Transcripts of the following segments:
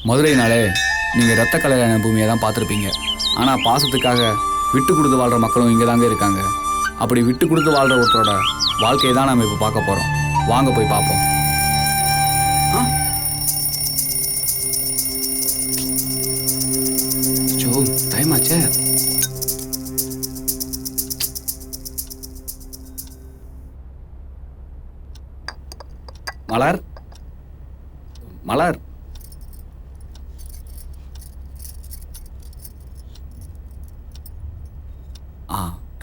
மதுரைனாலே நீங்கள் ரத்த கலையான பூமியை தான் பார்த்துருப்பீங்க. ஆனால் பாசத்துக்காக விட்டு கொடுத்து வாழ்கிற மக்களும் இங்கே தாங்க இருக்காங்க. அப்படி விட்டு கொடுத்து வாழ்கிற ஒருத்தரோட வாழ்க்கையை தான் நம்ம இப்போ பார்க்க போகிறோம். வாங்க போய் பார்ப்போம். டைம் ஆச்சே. மலர், மலர்,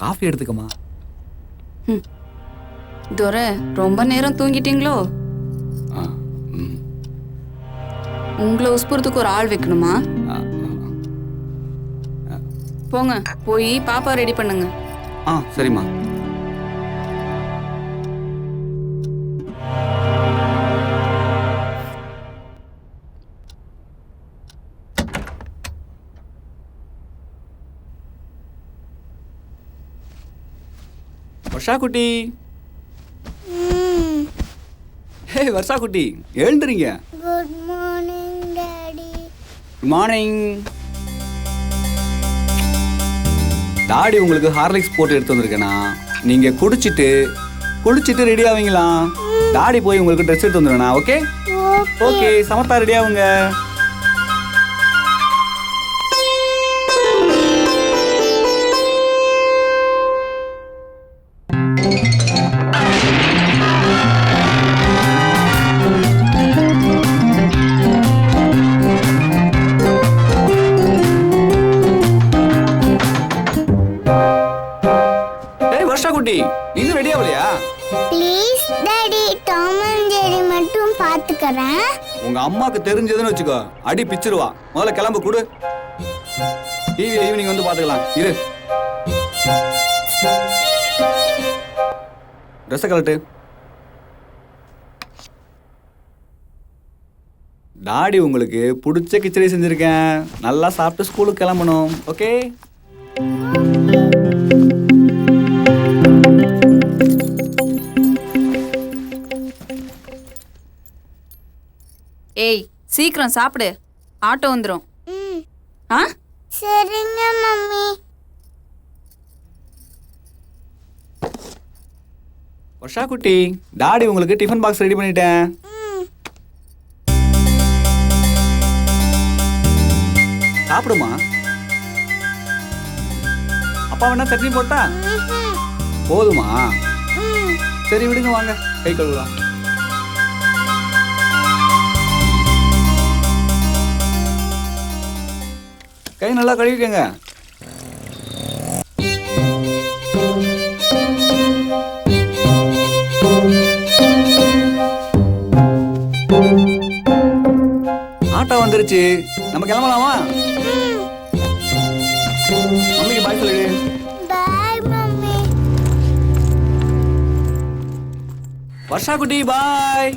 காஃபி எடுத்துக்கமா. துரை, ரொம்ப நேரம் தூங்கிட்டீங்களோ? உங்களை உஸ்புறத்துக்கு ஒரு ஆள் வைக்கணுமா? போங்க, போய் பாப்பா ரெடி பண்ணுங்க. சரிம்மா. வர்ஷா குட்டி, ஹே வர்ஷா குட்டி, எழுந்துறீங்க. Good morning daddy. Good morning. Daddy உங்களுக்கு ஹார்லிக்ஸ் போட்டு எடுத்து வந்திருக்கேனா, நீங்க குடிச்சிட்டு ரெடி ஆவீங்களா? டாடி போய் உங்களுக்கு ட்ரெஸ் எடுத்து வந்துடுவேண்ணா. ஓகே ஓகே, சமத்தா ரெடி ஆகுங்க. இன்னும் ரெடி ஆகலையா? Please daddy, Tom and Jerry மட்டும் பாத்துக்கறேன். உங்க அம்மாக்கு தெரிஞ்சதுன்னு வச்சுக்கோ, அடி பிச்சிருவா. முதல்ல கிளம்பு, குடு. டிவி ஈவினிங் வந்து பாத்துக்கலாம். இரு, ட்ரெஸ் கலட்டு. டாடி உங்களுக்கு பிடிச்ச கிச்சடி செஞ்சிருக்கேன். நல்லா சாப்பிட்டு ஸ்கூலுக்கு கிளம்பணும். ஓகே? ஏய், சீக்கிரம் சாப்பிடு, ஆட்டோ வந்துடும். சரிங்க மம்மி. வர்ஷா குட்டி, டாடி உங்களுக்கு டிஃபன் பாக்ஸ் ரெடி பண்ணிட்டேன். சாப்பிடுமா. அப்பா வேணா சட்னி போட்டா போதுமா? சரி விடுங்க, வாங்க கை கழுவலாம். கை நல்லா கழுவிக்கங்க. ஆட்டோ வந்துருச்சு, நம்ம கிளம்பலாமா? மம்மிக்கு பாய் சொல்லு. Bye mummy. வர்ஷா குட்டி, பாய்.